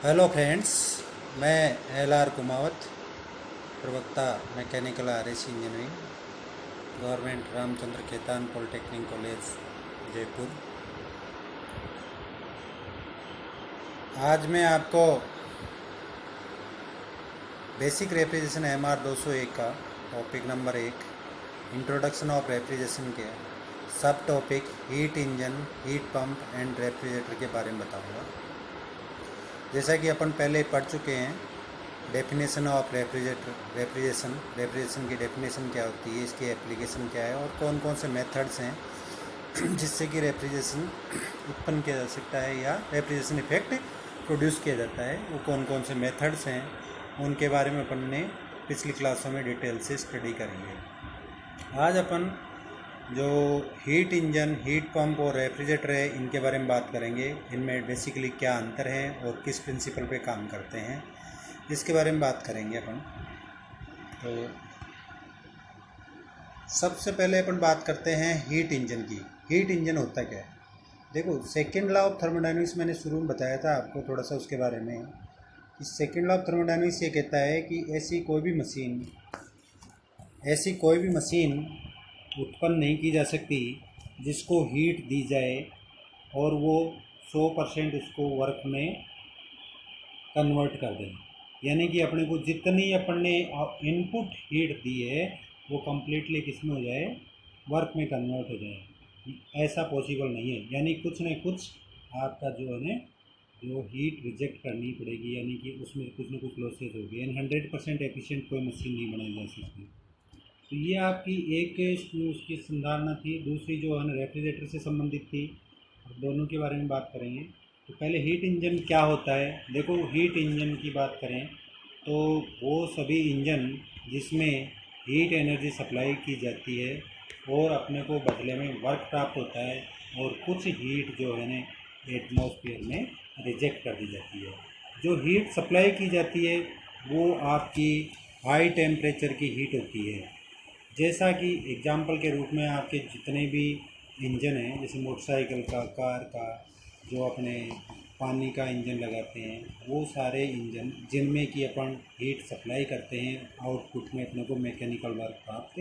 Hello friends, मैं L R. Kumawat, प्रवक्ता mechanical R S. Engineering, government Ramchandra Khetan polytechnic college, Jaipur. आज मैं आपको बेसिक रेफ्रिजरेशन MR 201 का topic number 1 introduction of refrigeration के सब topic heat engine, heat pump and refrigerator के बारे में बताऊंगा। जैसा कि अपन पहले पढ़ चुके हैं, डेफिनेशन ऑफ रेफ्रिजरेशन की डेफिनेशन क्या होती है, इसकी एप्लीकेशन क्या है और कौन कौन से मेथड्स हैं जिससे कि रेफ्रिजरेशन उत्पन्न किया जा सकता है या रेफ्रिजरेशन इफेक्ट प्रोड्यूस किया जाता है, वो कौन कौन से मेथड्स हैं उनके बारे में अपन ने पिछली क्लासों में डिटेल से स्टडी करेंगे। आज अपन जो हीट इंजन, हीट पंप और रेफ्रिजरेटर है, इनके बारे में बात करेंगे। इनमें बेसिकली क्या अंतर है और किस प्रिंसिपल पे काम करते हैं, इसके बारे में बात करेंगे अपन। तो सबसे पहले अपन बात करते हैं हीट इंजन की। हीट इंजन होता क्या है? देखो, सेकेंड लॉ ऑफ थर्मोडायनेमिक्स मैंने शुरू में बताया था आपको थोड़ा सा उसके बारे में। इस सेकेंड लॉ ऑफ थर्मोडायनेमिक्स ये कहता है कि ऐसी कोई भी मशीन उत्पन्न नहीं की जा सकती जिसको हीट दी जाए और वो 100% उसको वर्क में कन्वर्ट कर दें। यानी कि अपने को जितनी अपन ने इनपुट हीट दी है वो कम्प्लीटली किस में हो जाए, वर्क में कन्वर्ट हो जाए। ऐसा पॉसिबल नहीं है। यानी कुछ न कुछ आपका जो है ना, जो हीट रिजेक्ट करनी पड़ेगी, यानी कि उसमें कुछ न कुछ लॉसेज होगी। यानी 100% एफिशिएंट कोई मशीन नहीं बनाई जा सकती। तो ये आपकी एक उसकी संधारणा थी। दूसरी जो है ना, रेफ्रिजरेटर से संबंधित थी। दोनों के बारे में बात करेंगे। तो पहले हीट इंजन क्या होता है। देखो, हीट इंजन की बात करें तो वो सभी इंजन जिसमें हीट एनर्जी सप्लाई की जाती है और अपने को बदले में वर्क प्राप्त होता है, और कुछ हीट जो है ना एटमॉस्फेयर में रिजेक्ट कर दी जाती है। जो हीट सप्लाई की जाती है वो आपकी हाई टेम्परेचर की हीट होती है। जैसा कि एग्जाम्पल के रूप में आपके जितने भी इंजन हैं, जैसे मोटरसाइकिल का, कार का, जो अपने पानी का इंजन लगाते हैं, वो सारे इंजन जिनमें कि अपन हीट सप्लाई करते हैं, आउटपुट में अपने को मैकेनिकल वर्क प्राप्त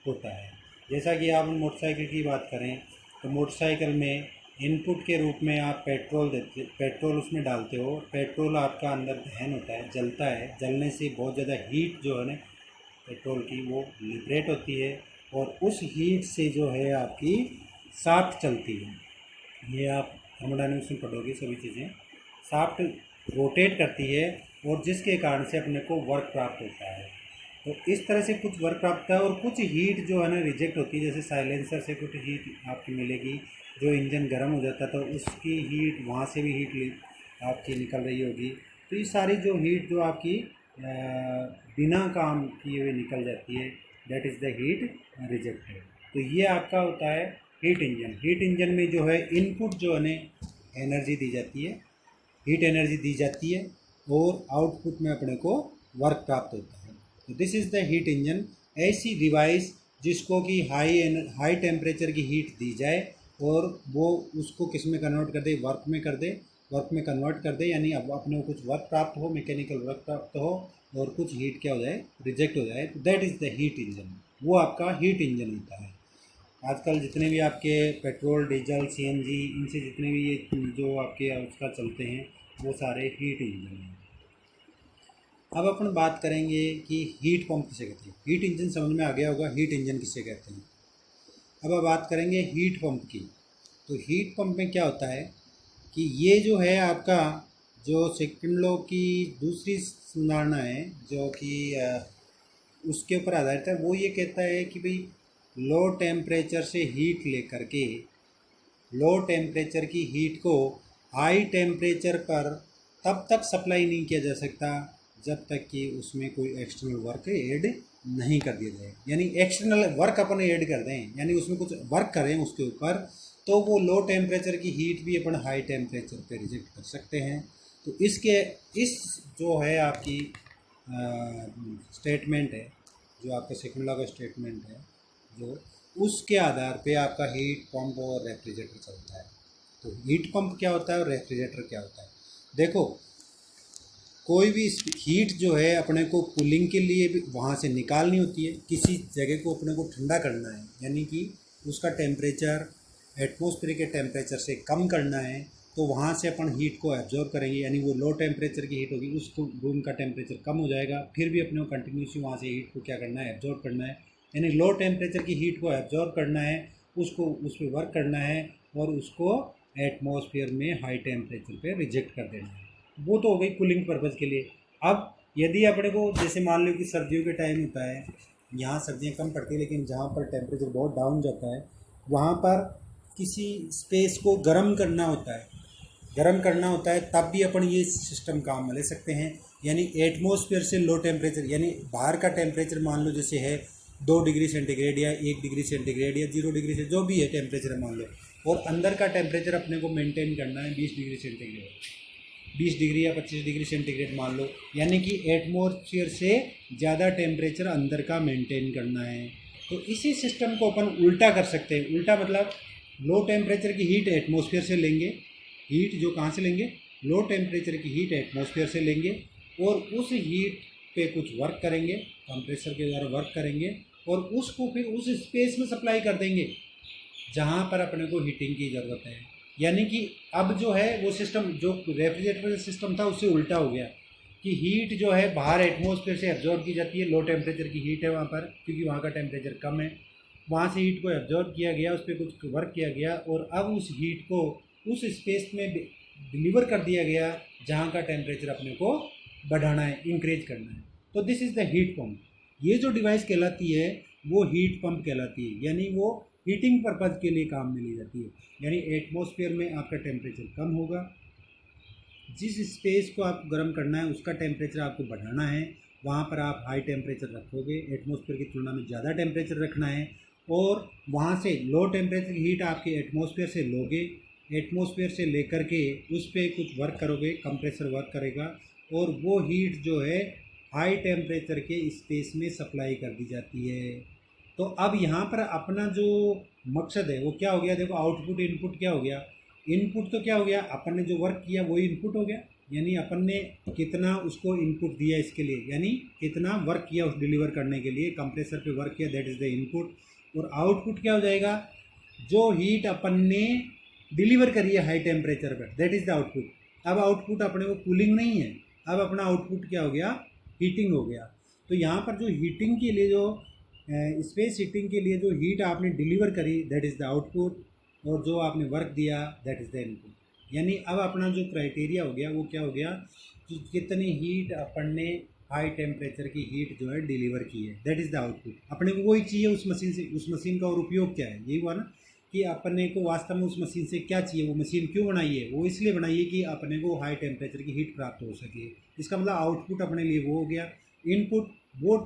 होता है। जैसा कि आप मोटरसाइकिल की बात करें तो मोटरसाइकिल में इनपुट के रूप में आप पेट्रोल उसमें डालते हो। पेट्रोल आपका अंदर दहन होता है, जलता है। जलने से बहुत ज़्यादा हीट जो है ना पेट्रोल की वो लिबरेट होती है, और उस हीट से जो है आपकी शाफ्ट चलती है। ये आप थर्मोडायनेमिक्स में पढ़ोगे सभी चीज़ें। शाफ्ट रोटेट करती है और जिसके कारण से अपने को वर्क प्राप्त होता है। तो इस तरह से कुछ वर्क प्राप्त होता है, और कुछ हीट जो है ना रिजेक्ट होती है। जैसे साइलेंसर से कुछ हीट आपकी मिलेगी, जो इंजन गर्म हो जाता है तो उसकी हीट, वहाँ से भी हीट आपकी निकल रही होगी। तो ये सारी जो हीट जो आपकी बिना काम किए हुए निकल जाती है, that is the heat rejected. तो ये आपका होता है हीट इंजन। हीट इंजन में जो है इनपुट जो है एनर्जी दी जाती है, हीट एनर्जी दी जाती है, और आउटपुट में अपने को वर्क प्राप्त होता है। तो this is the heat engine. ऐसी डिवाइस जिसको कि हाई टेम्परेचर की हीट दी जाए और वो उसको किस में कन्वर्ट कर दे, वर्क में कन्वर्ट कर दे। यानी अब अपने को कुछ वर्क प्राप्त हो, मैकेनिकल वर्क प्राप्त हो, और कुछ हीट क्या हो जाए, रिजेक्ट हो जाए। तो that is the heat engine. वो आपका हीट इंजन होता है। आजकल जितने भी आपके पेट्रोल, डीजल, CNG, इनसे जितने भी ये जो आपके उसका चलते हैं वो सारे हीट इंजन हैं। अब अपन बात करेंगे कि हीट पंप किसे कहते हैं। हीट इंजन समझ में आ गया होगा, हीट इंजन किसे कहते हैं। अब बात करेंगे हीट पंप की। तो हीट पंप में क्या होता है कि ये जो है आपका, जो सेकंड लॉ की दूसरी संधारणा है जो कि उसके ऊपर आधारित है, वो ये कहता है कि भाई लो टेम्परेचर से हीट लेकर के, लो टेम्परेचर की हीट को हाई टेम्परेचर पर तब तक सप्लाई नहीं किया जा सकता जब तक कि उसमें कोई एक्सटर्नल वर्क ऐड नहीं कर दिया जाए। यानी एक्सटर्नल वर्क अपन ऐड कर दें, यानी उसमें कुछ वर्क करें उसके ऊपर, तो वो लो टेम्परेचर की हीट भी अपन हाई टेम्परेचर पे रिजेक्ट कर सकते हैं। तो इस जो है आपकी स्टेटमेंट है, जो आपका सेकंड लॉ का स्टेटमेंट है, जो उसके आधार पे आपका हीट पंप और रेफ्रिजरेटर चलता है। तो हीट पंप क्या होता है और रेफ्रिजरेटर क्या होता है। देखो, कोई भी हीट जो है अपने को कूलिंग के लिए भी वहाँ से निकालनी होती है। किसी जगह को अपने को ठंडा करना है, यानी कि उसका टेम्परेचर एटमॉस्फेयर के टेम्परेचर से कम करना है, तो वहाँ से अपन हीट को एब्जॉर्ब करेंगे, यानी वो लो टेम्परेचर की हीट होगी, उस रूम का टेम्परेचर कम हो जाएगा, फिर भी अपने को कंटिन्यूसली वहाँ से हीट को क्या करना है, एब्जॉर्ब करना है। यानी लो टेम्परेचर की हीट को एब्जॉर्ब करना है, उसको उस पर वर्क करना है और उसको एटमॉस्फेयर में हाई टेम्परेचर पे रिजेक्ट कर देना है। वो तो हो गई कूलिंग पर्पज़ के लिए। अब यदि अपने को जैसे मान लो कि सर्दियों के टाइम होता है, यहाँ सर्दियाँ कम पड़ती है, लेकिन जहाँ पर टेम्परेचर बहुत डाउन जाता है वहाँ पर किसी स्पेस को गर्म करना होता है, तब भी अपन ये सिस्टम काम में ले सकते हैं। यानी एटमॉस्फेयर से लो टेम्परेचर, यानी बाहर का टेम्परेचर मान लो जैसे है 2 डिग्री सेंटीग्रेड या 1 डिग्री सेंटीग्रेड या 0 डिग्री से जो भी है टेम्परेचर मान लो, और अंदर का टेम्परेचर अपने को मेंटेन करना है 20 डिग्री सेंटीग्रेड, 20 डिग्री या 25 डिग्री सेंटीग्रेड मान लो, यानी कि एटमॉस्फेयर से ज़्यादा टेम्परेचर अंदर का मेंटेन करना है। तो इसी सिस्टम को अपन उल्टा कर सकते हैं। उल्टा मतलब लो टेम्परेचर की हीट एटमॉस्फेयर से लेंगे, हीट जो कहाँ से लेंगे, लो टेम्परेचर की हीट एटमॉस्फेयर से लेंगे, और उस हीट पे कुछ वर्क करेंगे, कंप्रेसर के द्वारा वर्क करेंगे, और उसको फिर उस स्पेस में सप्लाई कर देंगे जहाँ पर अपने को हीटिंग की ज़रूरत है। यानी कि अब जो है वो सिस्टम जो रेफ्रिजरेटर सिस्टम था उससे उल्टा हो गया कि हीट जो है बाहर एटमॉस्फेयर से एब्जॉर्ब की जाती है, लो टेम्परेचर की हीट है वहाँ पर, क्योंकि वहाँ का टेम्परेचर कम है, वहाँ से हीट को एब्जॉर्ब किया गया, उस पर कुछ वर्क किया गया, और अब उस हीट को उस स्पेस में डिलीवर कर दिया गया जहाँ का टेम्परेचर अपने को बढ़ाना है, इंक्रीज करना है। तो this is the heat pump. ये जो डिवाइस कहलाती है वो हीट पंप कहलाती है, यानी वो हीटिंग पर्पज़ के लिए काम में ली जाती है। यानी एटमॉस्फेयर में आपका टेम्परेचर कम होगा, जिस स्पेस को आपको गर्म करना है उसका टेम्परेचर आपको बढ़ाना है, वहाँ पर आप हाई टेम्परेचर रखोगे, एटमॉस्फेयर की तुलना में ज़्यादा टेम्परेचर रखना है, और वहाँ से लो टेम्परेचर की हीट आपके एटमॉस्फेयर से लोगे, एटमॉस्फेयर से लेकर के उस पर कुछ वर्क करोगे, कंप्रेसर वर्क करेगा, और वो हीट जो है हाई टेम्परेचर के स्पेस में सप्लाई कर दी जाती है। तो अब यहाँ पर अपना जो मकसद है वो क्या हो गया, देखो आउटपुट इनपुट क्या हो गया। इनपुट तो क्या हो गया, अपन ने जो वर्क किया वही इनपुट हो गया, यानी अपन ने कितना उसको इनपुट दिया इसके लिए, यानी कितना वर्क किया उस डिलीवर करने के लिए, कंप्रेसर पे वर्क किया, दैट इज़ द इनपुट। और आउटपुट क्या हो जाएगा, जो हीट अपन ने डिलीवर करी है हाई टेम्परेचर पर, दैट इज़ द आउटपुट। अब आउटपुट अपने को कूलिंग नहीं है, अब अपना आउटपुट क्या हो गया, हीटिंग हो गया। तो यहाँ पर जो हीटिंग के लिए जो स्पेस हीटिंग के लिए जो हीट आपने डिलीवर करी दैट इज़ द आउटपुट, और जो आपने वर्क दिया दैट इज़ द इनपुट। यानी अब अपना जो क्राइटेरिया हो गया वो क्या हो गया कि कितनी हीट अपन ने हाई टेम्परेचर की हीट जो है डिलीवर की है, दैट इज़ द आउटपुट। अपने को वही चाहिए उस मशीन से, उस मशीन का और उपयोग क्या है, यही हुआ ना कि अपने को वास्तव में उस मशीन से क्या चाहिए, वो मशीन क्यों बनाई है, वो इसलिए बनाई है कि अपने को हाई टेम्परेचर की हीट प्राप्त हो सके। इसका मतलब आउटपुट अपने लिए वो हो गया। इनपुट, वो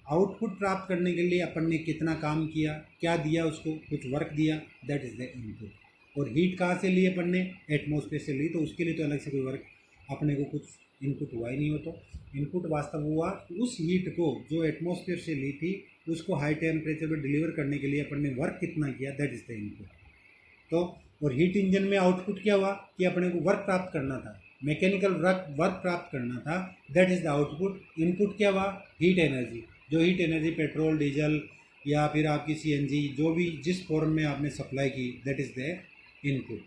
आउटपुट प्राप्त करने के लिए अपन ने कितना काम किया, क्या दिया उसको, कुछ वर्क दिया, दैट इज़ द इनपुट। और हीट कहाँ से ली अपन ने, एटमॉस्फेयर से ली, तो उसके लिए तो अलग से कोई वर्क अपने को कुछ इनपुट हुआ ही नहीं हो। तो इनपुट वास्तव हुआ उस हीट को जो एटमॉस्फेयर से ली थी उसको हाई टेम्परेचर पर डिलीवर करने के लिए अपन ने वर्क कितना किया, दैट इज़ द इनपुट। तो और हीट इंजन में आउटपुट क्या हुआ कि अपने को वर्क प्राप्त करना था, मैकेनिकल वर्क प्राप्त करना था, that is the output. Input क्या हुआ, हीट एनर्जी, जो हीट एनर्जी पेट्रोल, डीजल या फिर आपकी सीएनजी जो भी जिस फॉर्म में आपने सप्लाई की, दैट इज़ द इनपुट।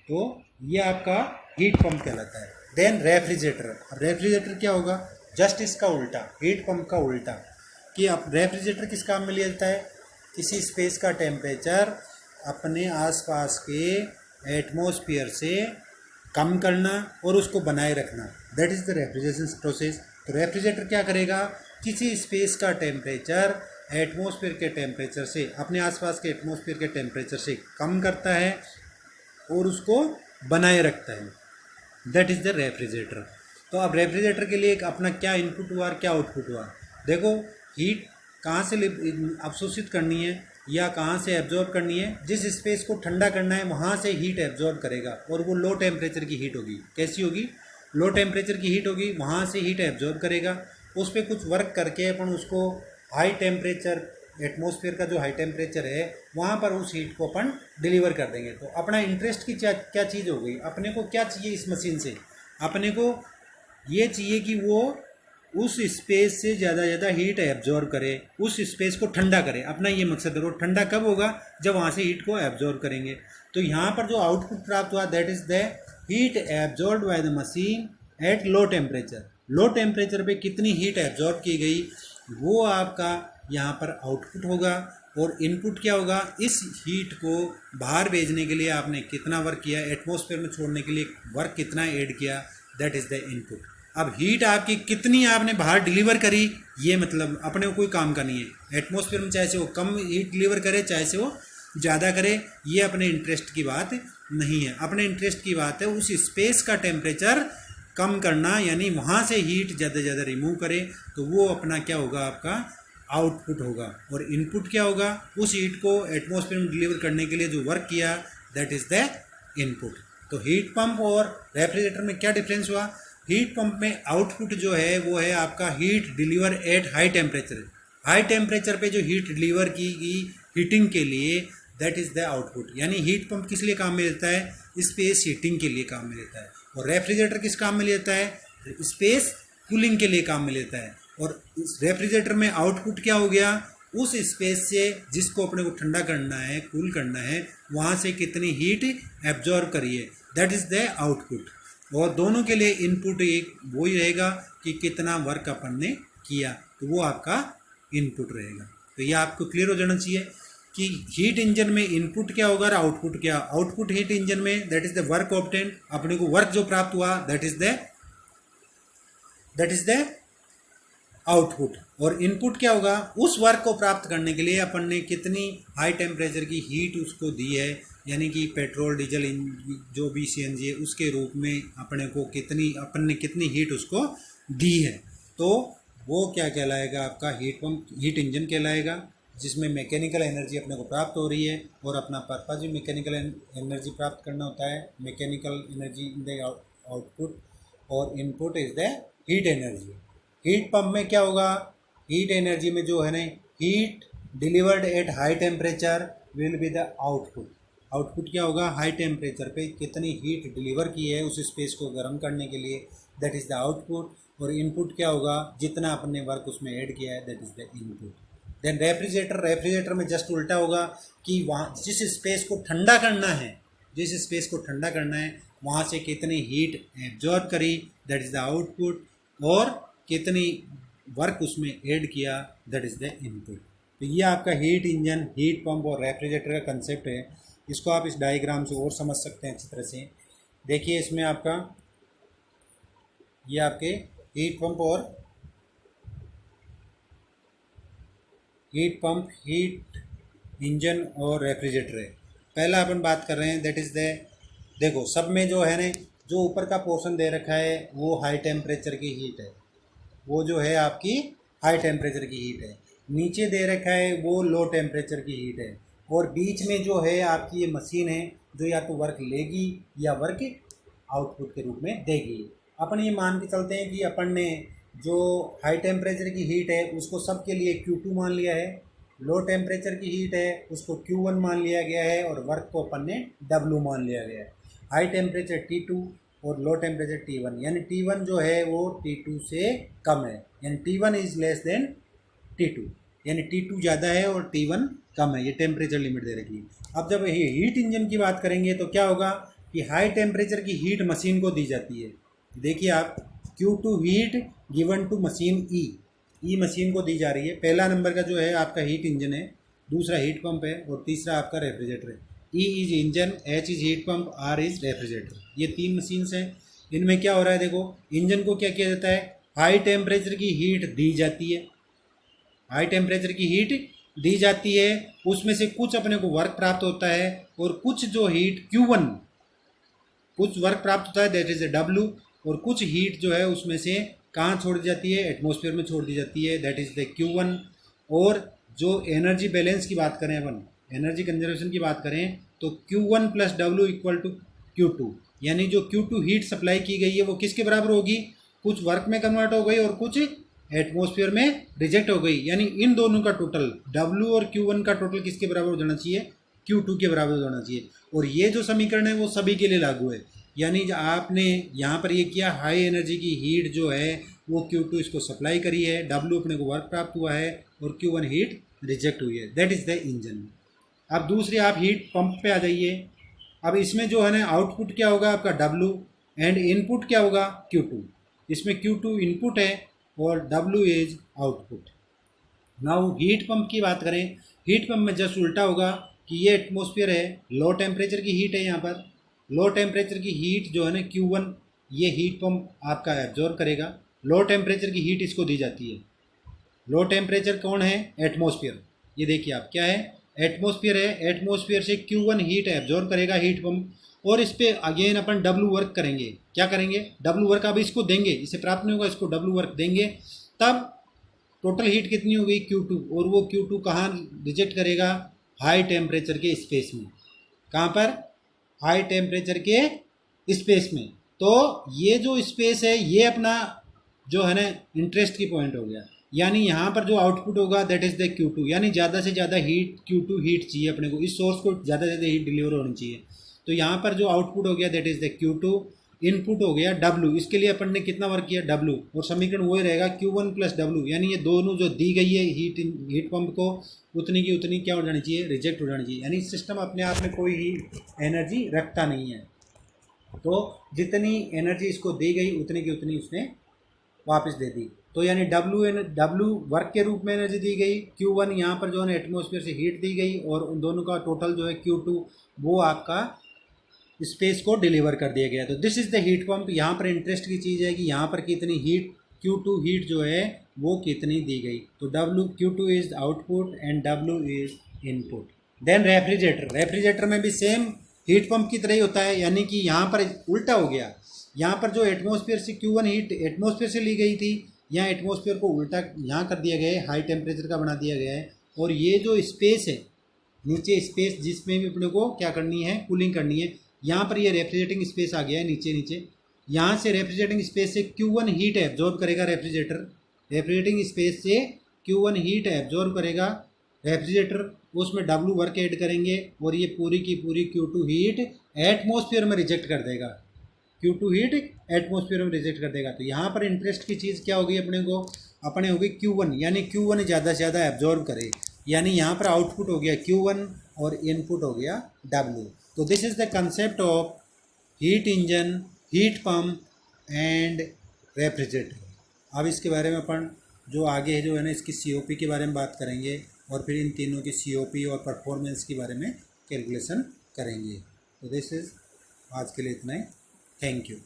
तो ये आपका हीट पंप कहलाता है। Then refrigerator. रेफ्रिजरेटर क्या होगा, जस्ट इसका उल्टा, हीट पंप का उल्टा। कि अब रेफ्रिजरेटर किस काम में लिया जाता है, किसी स्पेस का टेम्परेचर अपने आसपास के एटमॉस्फेयर से कम करना और उसको बनाए रखना, that is the refrigeration process. तो रेफ्रिजरेटर क्या करेगा, किसी स्पेस का टेम्परेचर एटमॉस्फेयर के टेम्परेचर से, अपने आसपास के एटमॉस्फेयर के टेम्परेचर से कम करता है और उसको बनाए रखता है, दैट इज़ द रेफ्रिजरेटर। तो अब रेफ्रिजरेटर के लिए एक अपना क्या इनपुट हुआ और क्या आउटपुट हुआ। देखो हीट कहाँ से अवशोषित करनी है या कहाँ से एब्जॉर्ब करनी है, जिस स्पेस को ठंडा करना है वहाँ से हीट एब्जॉर्ब करेगा, और वो लो टेम्परेचर की हीट होगी। कैसी होगी, लो टेम्परेचर की हीट होगी, वहाँ से हीट एब्जॉर्ब करेगा, उस पर कुछ वर्क करके अपन उसको हाई टेम्परेचर, एटमॉस्फेयर का जो हाई टेम्परेचर है वहाँ पर उस हीट को अपन डिलीवर कर देंगे। तो अपना इंटरेस्ट की क्या चीज़ हो गई, अपने को क्या चाहिए इस मशीन से, अपने को ये चाहिए कि वो उस स्पेस से ज़्यादा हीट एब्जॉर्ब करे, उस स्पेस को ठंडा करे। अपना ये मकसद है। वो ठंडा कब होगा? जब वहाँ से हीट को एब्जॉर्ब करेंगे। तो यहाँ पर जो आउटपुट प्राप्त हुआ that is the heat absorb by the machine at low temperature. Low temperature पे कितनी हीट एब्जॉर्ब की गई वो आपका यहाँ पर आउटपुट होगा। और इनपुट क्या होगा? इस हीट को बाहर भेजने के लिए आपने कितना वर्क किया, एटमॉस्फेयर में छोड़ने के लिए वर्क कितना ऐड किया, दैट इज़ द इनपुट। अब हीट आपकी कितनी आपने बाहर डिलीवर करी ये मतलब अपने को कोई काम का नहीं है। एटमॉस्फेयर में चाहे से वो कम हीट डिलीवर करे चाहे से वो ज़्यादा करे, ये अपने इंटरेस्ट की बात नहीं है। अपने इंटरेस्ट की बात है उस स्पेस का टेम्परेचर कम करना, यानी वहाँ से हीट ज़्यादा रिमूव करे। तो वो अपना क्या होगा? आपका आउटपुट होगा। और इनपुट क्या होगा? उस हीट को एटमॉस्फेयर में डिलीवर करने के लिए जो वर्क किया दैट इज़ द इनपुट। तो हीट पंप और रेफ्रिजरेटर में क्या डिफरेंस हुआ? हीट पंप में आउटपुट जो है वो है आपका heat deliver eight high temperature. High temperature पे जो हीट डिलीवर की गई हीटिंग के लिए दैट इज़ द आउटपुट। यानी हीट पंप किस लिए काम में लेता है? स्पेस हीटिंग के लिए काम में लेता है। और रेफ्रिजरेटर किस काम में लेता है? स्पेस कूलिंग के लिए काम में लेता है। और इस रेफ्रिजरेटर में आउटपुट क्या हो गया? उस स्पेस से जिसको अपने को ठंडा करना है, कूल करना है, वहाँ से कितनी हीट एब्जॉर्ब करिए दैट इज़ द आउटपुट। और दोनों के लिए इनपुट एक वही रहेगा कि कितना वर्क अपन ने किया, तो वो आपका इनपुट रहेगा। तो ये आपको क्लियर हो जाना चाहिए कि हीट इंजन में इनपुट क्या होगा और आउटपुट क्या। आउटपुट हीट इंजन में that is the work obtain, अपने को वर्क जो प्राप्त हुआ दैट इज़ द आउटपुट। और इनपुट क्या होगा? उस वर्क को प्राप्त करने के लिए अपन ने कितनी हाई टेम्परेचर की हीट उसको दी है, यानी कि पेट्रोल डीजल जो भी सीएनजी है उसके रूप में अपन ने कितनी हीट उसको दी है। तो वो क्या कहलाएगा? आपका हीट पंप, हीट इंजन कहलाएगा, जिसमें मैकेनिकल एनर्जी अपने को प्राप्त हो रही है। और अपना पर्पज भी मैकेनिकल एनर्जी प्राप्त करना होता है। Mechanical energy in the output और input is the heat energy. Heat pump में क्या होगा? हीट एनर्जी में जो है ना, heat delivered at high temperature will be the output. Output क्या होगा? हाई टेम्परेचर पे कितनी हीट डिलीवर की है उस स्पेस को गर्म करने के लिए, दैट इज़ द आउटपुट। और इनपुट क्या होगा? जितना आपने वर्क उसमें ऐड किया है, that is the input. Then refrigerator में जस्ट उल्टा होगा कि वहाँ जिस स्पेस को ठंडा करना है वहाँ से कितनी हीट एब्जॉर्ब करी, दैट इज़ द आउटपुट। और कितनी वर्क उसमें ऐड किया, दैट इज़ द इनपुट। तो ये आपका हीट इंजन, हीट पंप और रेफ्रिजरेटर का कंसेप्ट है। इसको आप इस डायग्राम से और समझ सकते हैं अच्छी तरह से। देखिए इसमें आपका ये आपके हीट पंप, हीट इंजन और रेफ्रिजरेटर है। पहला अपन बात कर रहे हैं दैट इज़ द, देखो सब में जो है ना, जो ऊपर का पोर्शन दे रखा है वो हाई टेम्परेचर की हीट है, वो जो है आपकी हाई टेम्परेचर की हीट है। नीचे दे रखा है वो लो टेम्परेचर की हीट है। और बीच में जो है आपकी ये मशीन है जो या तो वर्क लेगी या वर्क आउटपुट के रूप में देगी। अपन ये मान के चलते हैं कि अपन ने जो हाई टेम्परेचर की हीट है उसको सबके लिए Q2 मान लिया है, लो टेम्परेचर की हीट है उसको Q1 मान लिया गया है, और वर्क को अपन ने W मान लिया गया है। हाई टेम्परेचर T2 और लो टेम्परेचर T1, यानी T1 जो है वो T2 से कम है, यानी T1 is less than T2, यानी T2 ज़्यादा है और T1 कम है। ये टेम्परेचर लिमिट दे रखी है। अब जब ये हीट इंजन की बात करेंगे तो क्या होगा कि हाई टेम्परेचर की हीट मशीन को दी जाती है। देखिए आप, Q2 heat given to machine ई मशीन को दी जा रही है। पहला नंबर का जो है आपका हीट इंजन है, दूसरा हीट पंप है और तीसरा आपका रेफ्रिजरेटर है। E is engine, H is heat pump, R is refrigerator. ये तीन मशीन्स हैं। इनमें क्या हो रहा है? देखो इंजन को क्या किया जाता है? हाई टेम्परेचर की हीट दी जाती है, हाई टेम्परेचर की हीट दी जाती है, उसमें से कुछ अपने को वर्क प्राप्त होता है और कुछ जो हीट Q1 कुछ वर्क प्राप्त होता है दैट इज ए W, और कुछ हीट जो है उसमें से कहाँ छोड़ दी जाती है? एटमॉस्फेयर में छोड़ दी जाती है, दैट इज द Q1। और जो एनर्जी बैलेंस की बात करें, अपन एनर्जी कंजर्वेशन की बात करें तो Q1 plus W equal to Q2, यानी जो Q2 हीट सप्लाई की गई है वो किसके बराबर होगी? कुछ वर्क में कन्वर्ट हो गई और कुछ एटमॉस्फेयर में रिजेक्ट हो गई, यानी इन दोनों का टोटल W और Q1 का टोटल किसके बराबर हो जाना चाहिए? Q2 के बराबर हो जाना चाहिए। और ये जो समीकरण है वो सभी के लिए लागू है। यानी जो आपने यहाँ पर ये किया, हाई एनर्जी की हीट जो है वो Q2 इसको सप्लाई करी है, W अपने को वर्क प्राप्त हुआ है और Q1 हीट रिजेक्ट हुई है। That is the engine. अब दूसरी आप हीट पंप पे आ जाइए। अब इसमें जो है ना आउटपुट क्या होगा आपका W एंड इनपुट क्या होगा Q2। इसमें Q2 इनपुट है और W is output. Now heat pump की बात करें, हीट पंप में जस्ट उल्टा होगा कि ये एटमॉस्फेयर है, लो टेम्परेचर की हीट है। यहाँ पर लो टेम्परेचर की हीट जो है ना Q1 ये हीट पंप आपका एब्जॉर्व करेगा। लो टेम्परेचर की हीट इसको दी जाती है। लो टेम्परेचर कौन है? एटमॉस्फेयर। ये देखिए आप क्या है, एटमॉस्फेयर है। एटमॉस्फेयर से Q1 हीट एब्जॉर्व करेगा हीट पंप, और इस पर अगेन अपन W वर्क करेंगे। क्या करेंगे? W वर्क अब इसको देंगे, इसे प्राप्त नहीं होगा, इसको W वर्क देंगे, तब टोटल हीट कितनी हो गई Q2, और वो Q2 कहाँ रिजेक्ट करेगा? हाई टेम्परेचर के स्पेस में। कहाँ पर? हाई टेम्परेचर के स्पेस में। तो ये जो स्पेस है ये अपना जो है ना इंटरेस्ट की पॉइंट हो गया। यानी यहाँ पर जो आउटपुट होगा दैट इज़ द Q2, यानी ज़्यादा से ज़्यादा हीट Q2 हीट चाहिए अपने को, इस सोर्स को ज़्यादा से ज़्यादा हीट डिलीवर होनी चाहिए। तो यहाँ पर जो आउटपुट हो गया that is the Q2, input हो गया W। इसके लिए अपन ने कितना वर्क किया? W। और समीकरण वही रहेगा Q1 + W, यानी ये दोनों जो दी गई है हीट पंप को उतनी की उतनी क्या हो जानी चाहिए? रिजेक्ट हो जानी चाहिए। यानी सिस्टम अपने आप में कोई ही एनर्जी रखता नहीं है, तो जितनी एनर्जी इसको दी गई उतनी की उतनी उसने वापस दे दी। तो यानी W वर्क के रूप में एनर्जी दी गई, Q1 यहाँ पर जो है एटमॉस्फेयर से हीट दी गई, और उन दोनों का टोटल जो है Q2 वो आपका स्पेस को डिलीवर कर दिया गया। तो this is the heat pump. यहाँ पर इंटरेस्ट की चीज़ है कि यहाँ पर कितनी हीट Q2 हीट जो है वो कितनी दी गई। तो Q2 is output and W is input. Then refrigerator में भी सेम हीट पंप की तरह ही होता है, यानी कि यहाँ पर उल्टा हो गया। यहाँ पर जो एटमॉस्फेयर से Q1 हीट एटमॉस्फेयर से ली गई थी, यहाँ एटमॉस्फेयर को उल्टा यहाँ कर दिया गया है, हाई टेम्परेचर का बना दिया गया है। और ये जो स्पेस है नीचे, स्पेस जिसमें भी अपने को क्या करनी है? कूलिंग करनी है। यहाँ पर ये रेफ्रिजरेटिंग स्पेस आ गया है नीचे। यहाँ से रेफ्रिजरेटिंग स्पेस से Q1 हीट एब्जॉर्ब करेगा रेफ्रिजरेटर। रेफ्रिजरेटिंग स्पेस से Q1 हीट एब्जॉर्ब करेगा रेफ्रिजरेटर, उसमें W वर्क ऐड करेंगे, और ये पूरी की पूरी Q2 हीट एटमॉस्फेयर में रिजेक्ट कर देगा। Q2 हीट एटमॉस्फेयर में रिजेक्ट कर देगा। तो यहाँ पर इंटरेस्ट की चीज़ क्या होगी अपने को? अपने होगी Q1, यानी Q1 ज़्यादा से ज़्यादा एब्जॉर्ब करे। यानी यहाँ पर आउटपुट हो गया Q1 और इनपुट हो गया W। तो this is the concept of heat engine, heat pump and refrigerator. अब इसके बारे में अपन जो आगे जो है ना इसकी COP के बारे में बात करेंगे, और फिर इन तीनों की COP और परफॉर्मेंस के बारे में कैलकुलेशन करेंगे। तो दिस इज़ आज के लिए इतना ही। Thank you.